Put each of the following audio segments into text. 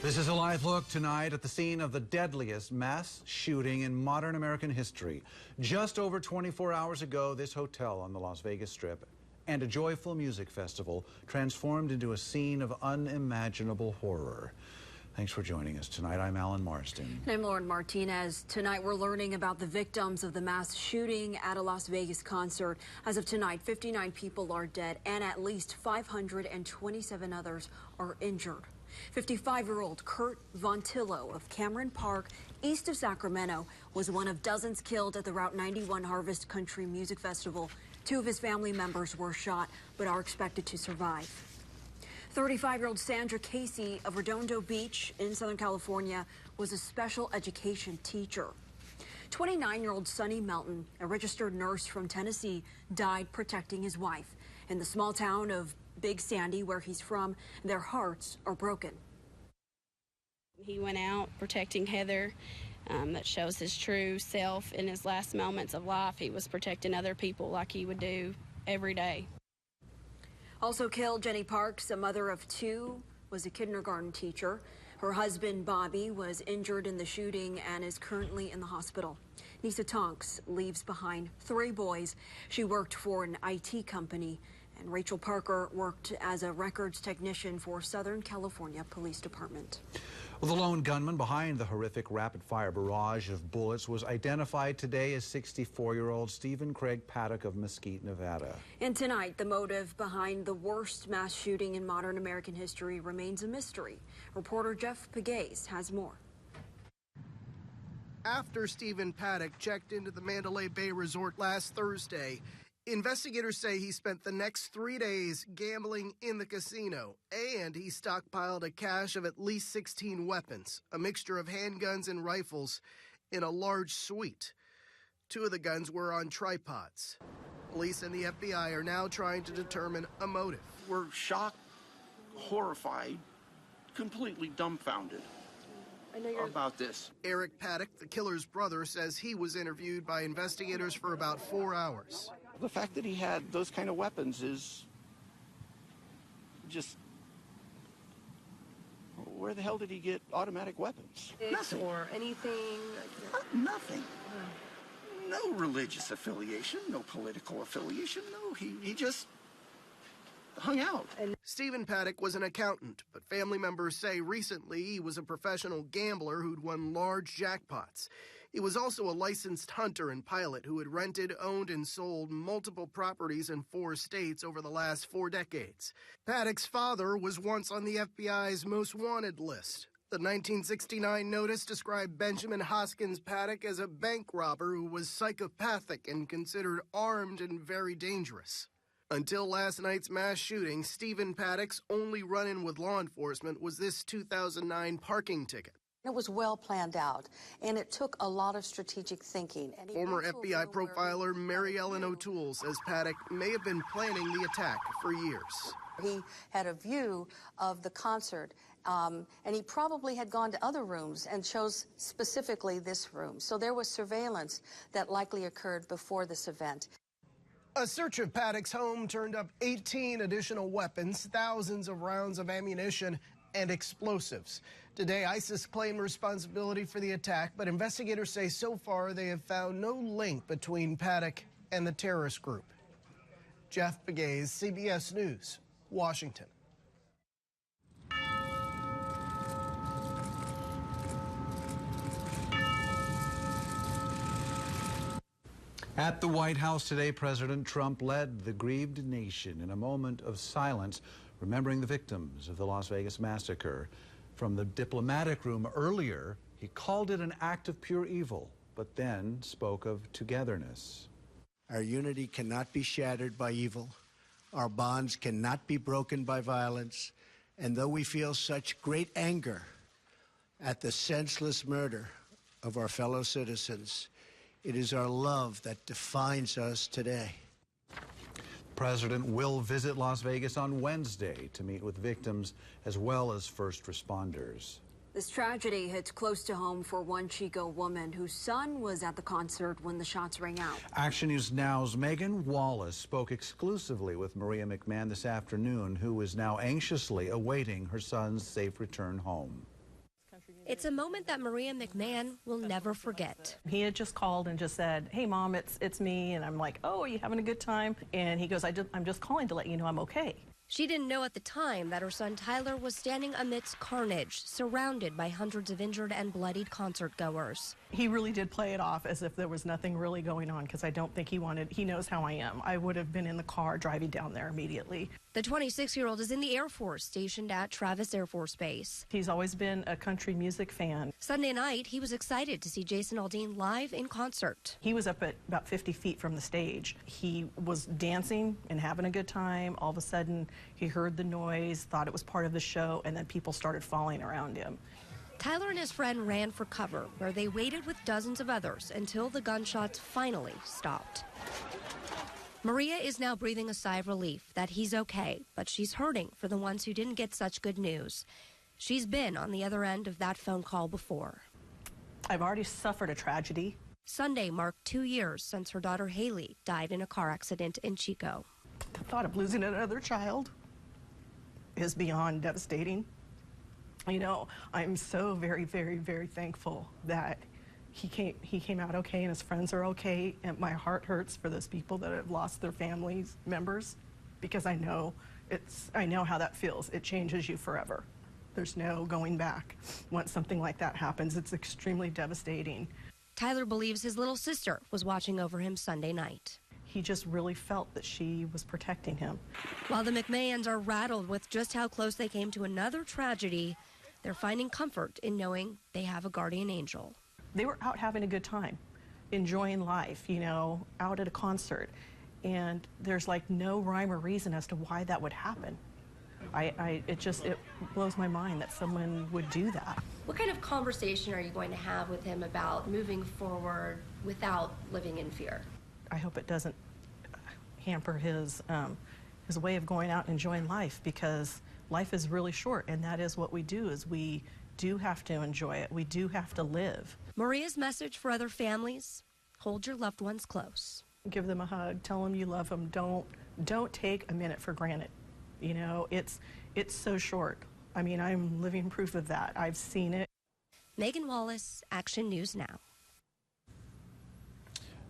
This is a live look tonight at the scene of the deadliest mass shooting in modern American history. Just over 24 hours ago, this hotel on the Las Vegas Strip and a joyful music festival transformed into a scene of unimaginable horror. Thanks for joining us tonight. I'm Alan Marsden. And I'm Lauren Martinez. Tonight we're learning about the victims of the mass shooting at a Las Vegas concert. As of tonight, 59 people are dead and at least 527 others are injured. 55-year-old Kurt Vontillo of Cameron Park, east of Sacramento, was one of dozens killed at the Route 91 Harvest Country Music Festival. Two of his family members were shot but are expected to survive. 35-year-old Sandra Casey of Redondo Beach in Southern California was a special education teacher. 29-year-old Sonny Melton, a registered nurse from Tennessee, died protecting his wife. In the small town of Big Sandy, where he's from, their hearts are broken. He went out protecting Heather. That shows his true self. In his last moments of life, he was protecting other people like he would do every day. Also killed, Jenny Parks, a mother of two, was a kindergarten teacher. Her husband, Bobby, was injured in the shooting and is currently in the hospital. Nisa Tonks leaves behind 3 boys. She worked for an IT company, and Rachel Parker worked as a records technician for Southern California Police Department. Well, the lone gunman behind the horrific rapid-fire barrage of bullets was identified today as 64-year-old Stephen Craig Paddock of Mesquite, Nevada. And tonight, the motive behind the worst mass shooting in modern American history remains a mystery. Reporter Jeff Pegues has more. After Stephen Paddock checked into the Mandalay Bay Resort last Thursday, investigators say he spent the next 3 days gambling in the casino, and he stockpiled a cache of at least 16 weapons, a mixture of handguns and rifles, in a large suite. 2 of the guns were on tripods. Police and the FBI are now trying to determine a motive. We're shocked, horrified, completely dumbfounded about this. Eric Paddock, the killer's brother, says he was interviewed by investigators for about 4 hours. The fact that he had those kind of weapons is just, where the hell did he get automatic weapons? Nothing. Or anything? Nothing. No religious affiliation, no political affiliation, no, he just hung out. Stephen Paddock was an accountant, but family members say recently he was a professional gambler who'd won large jackpots. He was also a licensed hunter and pilot who had rented, owned, and sold multiple properties in 4 states over the last 4 decades. Paddock's father was once on the FBI's most wanted list. The 1969 notice described Benjamin Hoskins Paddock as a bank robber who was psychopathic and considered armed and very dangerous. Until last night's mass shooting, Stephen Paddock's only run-in with law enforcement was this 2009 parking ticket. It was well planned out, and it took a lot of strategic thinking. Former FBI profiler Mary Ellen O'Toole says Paddock may have been planning the attack for years. He had a view of the concert, and he probably had gone to other rooms and chose specifically this room. So there was surveillance that likely occurred before this event. A search of Paddock's home turned up 18 additional weapons, thousands of rounds of ammunition, and explosives. Today, ISIS claimed responsibility for the attack, but investigators say so far they have found no link between Paddock and the terrorist group. Jeff Pegues, CBS News, Washington. At the White House today, President Trump led the grieved nation in a moment of silence, remembering the victims of the Las Vegas massacre. From the diplomatic room earlier, he called it an act of pure evil, but then spoke of togetherness. Our unity cannot be shattered by evil. Our bonds cannot be broken by violence. And though we feel such great anger at the senseless murder of our fellow citizens, it is our love that defines us today. The president will visit Las Vegas on Wednesday to meet with victims as well as first responders. This tragedy hits close to home for one Chico woman whose son was at the concert when the shots rang out. Action News Now's Megan Wallace spoke exclusively with Maria McMahon this afternoon, who is now anxiously awaiting her son's safe return home. It's a moment that Maria McMahon will never forget. He had just called and just said, "Hey, Mom, it's me." And I'm like, "Oh, are you having a good time?" And he goes, I'm just calling to let you know I'm okay. She didn't know at the time that her son Tyler was standing amidst carnage, surrounded by hundreds of injured and bloodied concertgoers. He really did play it off as if there was nothing really going on, because I don't think he knows how I am. I would have been in the car driving down there immediately. The 26-year-old is in the Air Force, stationed at Travis Air Force Base. He's always been a country music fan. Sunday night, he was excited to see Jason Aldean live in concert. He was up at about 50 feet from the stage. He was dancing and having a good time. All of a sudden, he heard the noise, thought it was part of the show, and then people started falling around him. Tyler and his friend ran for cover, where they waited with dozens of others until the gunshots finally stopped. Maria is now breathing a sigh of relief that he's okay, but she's hurting for the ones who didn't get such good news. She's been on the other end of that phone call before. I've already suffered a tragedy. Sunday marked 2 years since her daughter Haley died in a car accident in Chico. The thought of losing another child is beyond devastating. You know, I'm so very, very, very thankful that he came out okay and his friends are okay, and my heart hurts for those people that have lost their families members, because I know how that feels. It changes you forever. There's no going back. Once something like that happens, it's extremely devastating. Tyler believes his little sister was watching over him Sunday night. He just really felt that she was protecting him. While the McMahons are rattled with just how close they came to another tragedy, they're finding comfort in knowing they have a guardian angel. They were out having a good time, enjoying life, you know, out at a concert. And there's like no rhyme or reason as to why that would happen. It blows my mind that someone would do that. What kind of conversation are you going to have with him about moving forward without living in fear? I hope it doesn't hamper his way of going out and enjoying life, because life is really short, and that is what we do, is we do have to enjoy it. We do have to live. Maria's message for other families: hold your loved ones close. Give them a hug, tell them you love them. Don't take a minute for granted. You know, it's so short. I mean, I'm living proof of that. I've seen it. Megan Wallace, Action News Now.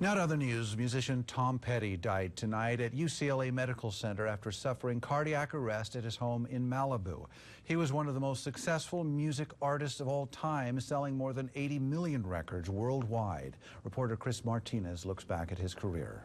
Now to other news. Musician Tom Petty died tonight at UCLA Medical Center after suffering cardiac arrest at his home in Malibu. He was one of the most successful music artists of all time, selling more than 80 million records worldwide. Reporter Chris Martinez looks back at his career.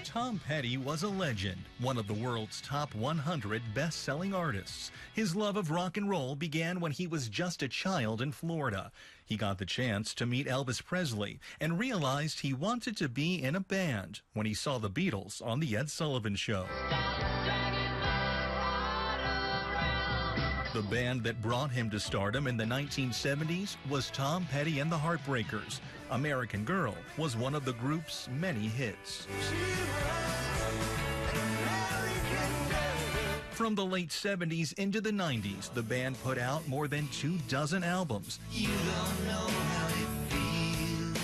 Tom Petty was a legend, one of the world's top 100 best-selling artists. His love of rock and roll began when he was just a child in Florida. He got the chance to meet Elvis Presley and realized he wanted to be in a band when he saw the Beatles on The Ed Sullivan Show. The band that brought him to stardom in the 1970s was Tom Petty and the Heartbreakers. American Girl was one of the group's many hits. From the late 70s into the 90s, the band put out more than 24 albums. You don't know how it feels.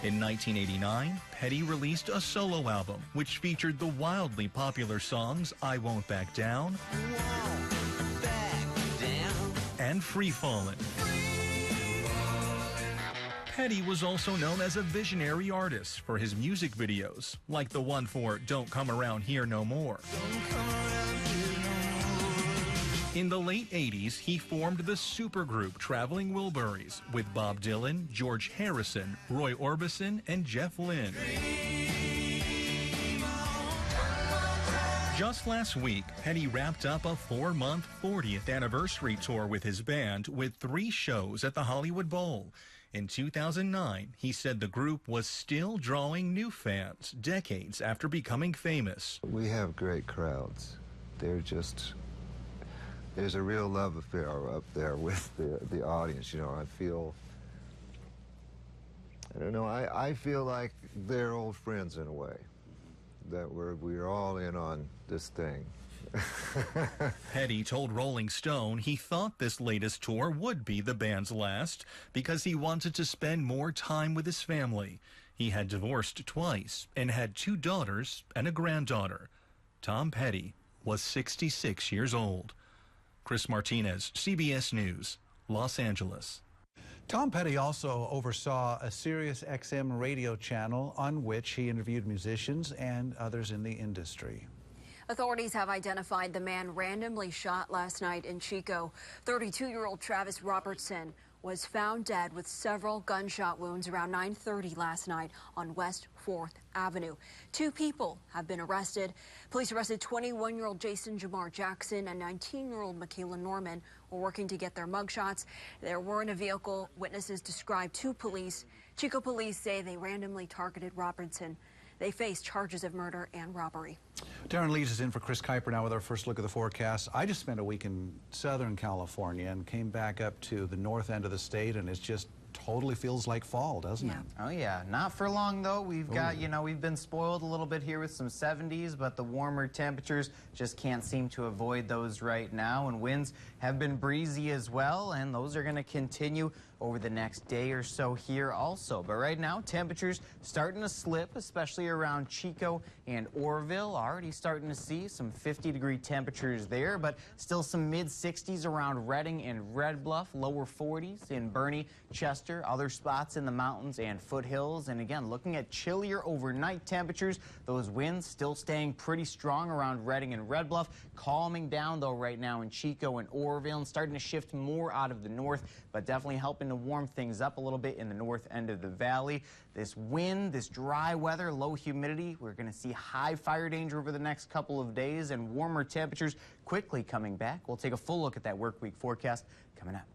In 1989, Petty released a solo album, which featured the wildly popular songs I Won't Back Down and Free Fallin'. Petty was also known as a visionary artist for his music videos, like the one for Don't Come Around Here No More. In the late 80s, he formed the supergroup Traveling Wilburys with Bob Dylan, George Harrison, Roy Orbison, and Jeff Lynne. Just last week, Petty wrapped up a 4-month 40th anniversary tour with his band with 3 shows at the Hollywood Bowl. In 2009, he said the group was still drawing new fans decades after becoming famous. We have great crowds. There's a real love affair up there with the audience. You know, I feel like they're old friends in a way, that we're all in on this thing. Petty told Rolling Stone he thought this latest tour would be the band's last because he wanted to spend more time with his family. He had divorced twice and had 2 daughters and a granddaughter. Tom Petty was 66 years old. Chris Martinez, CBS News, Los Angeles. Tom Petty also oversaw a Sirius XM radio channel on which he interviewed musicians and others in the industry. Authorities have identified the man randomly shot last night in Chico. 32-year-old Travis Robertson was found dead with several gunshot wounds around 9:30 last night on West 4th Avenue. 2 people have been arrested. Police arrested 21-year-old Jason Jamar Jackson and 19-year-old Michaela Norman. Were working to get their mugshots. They were in a vehicle. Witnesses described to police. Chico police say they randomly targeted Robertson. They face charges of murder and robbery. Darren Leeds is in for Chris Kuiper now with our first look at the forecast. I just spent a week in Southern California and came back up to the north end of the state, and it's just totally feels like fall, doesn't it? Oh yeah, not for long though. We've got, we've been spoiled a little bit here with some 70s, but the warmer temperatures just can't seem to avoid those right now, and winds have been breezy as well, and those are going to continue over the next day or so here also. But right now, temperatures starting to slip, especially around Chico and Oroville. Already starting to see some 50-degree temperatures there, but still some mid-60s around Redding and Red Bluff, lower 40s in Bernie, Chester, other spots in the mountains and foothills. And again, looking at chillier overnight temperatures, those winds still staying pretty strong around Redding and Red Bluff, calming down though right now in Chico and Oroville and starting to shift more out of the north, but definitely helping to warm things up a little bit in the north end of the valley. This wind, this dry weather, low humidity, we're going to see high fire danger over the next couple of days and warmer temperatures quickly coming back. We'll take a full look at that work week forecast coming up.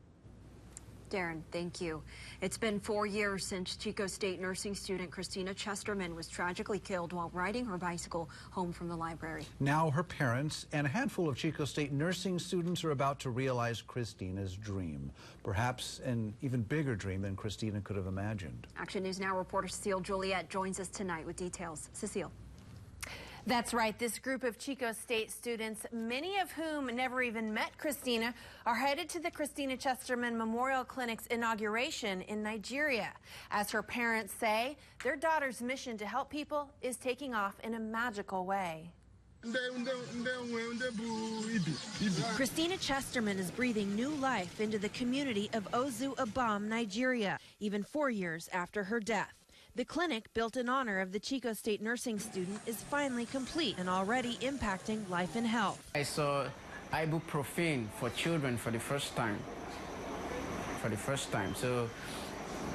Darren, thank you. It's been 4 years since Chico State nursing student Christina Chesterman was tragically killed while riding her bicycle home from the library. Now her parents and a handful of Chico State nursing students are about to realize Christina's dream. Perhaps an even bigger dream than Christina could have imagined. Action News Now reporter Cecile Joliet joins us tonight with details. Cecile. That's right. This group of Chico State students, many of whom never even met Christina, are headed to the Christina Chesterman Memorial Clinic's inauguration in Nigeria. As her parents say, their daughter's mission to help people is taking off in a magical way. Christina Chesterman is breathing new life into the community of Ozu Abam, Nigeria, even 4 years after her death. The clinic, built in honor of the Chico State nursing student, is finally complete and already impacting life and health. I saw ibuprofen for children for the first time. So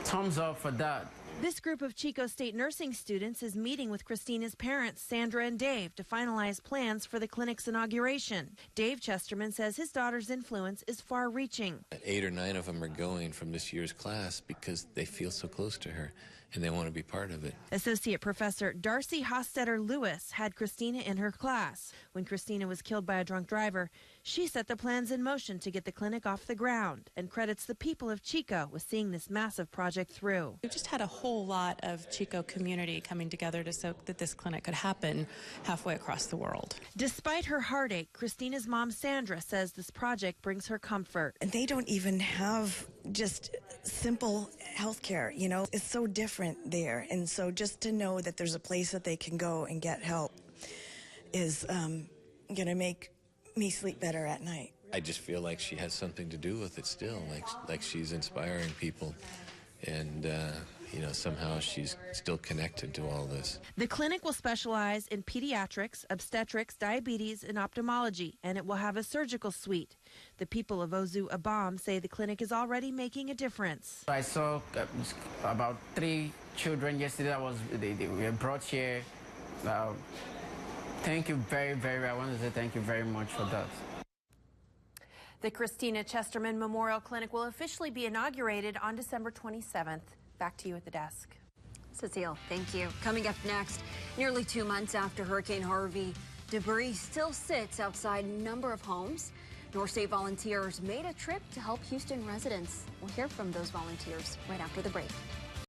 thumbs up for that. This group of Chico State nursing students is meeting with Christina's parents, Sandra and Dave, to finalize plans for the clinic's inauguration. Dave Chesterman says his daughter's influence is far-reaching. 8 or 9 of them are going from this year's class because they feel so close to her and they want to be part of it. Associate Professor Darcy Hostetter-Lewis had Christina in her class. When Christina was killed by a drunk driver, she set the plans in motion to get the clinic off the ground and credits the people of Chico with seeing this massive project through. We've just had a whole lot of Chico community coming together so that this clinic could happen halfway across the world. Despite her heartache, Christina's mom, Sandra, says this project brings her comfort. And they don't even have just simple health care, it's so different there. And so just to know that there's a place that they can go and get help is going to make me sleep better at night. I just feel like she has something to do with it still, like she's inspiring people, and somehow she's still connected to all this. The clinic will specialize in pediatrics, obstetrics, diabetes, and ophthalmology, and it will have a surgical suite. The people of Ozu Abam say the clinic is already making a difference. I saw about 3 children yesterday that they were brought here. Thank you very, very, I want to say thank you very much for that. The Christina Chesterman Memorial Clinic will officially be inaugurated on December 27th. Back to you at the desk. Cecile, thank you. Coming up next, nearly 2 months after Hurricane Harvey, debris still sits outside a number of homes. North State volunteers made a trip to help Houston residents. We'll hear from those volunteers right after the break.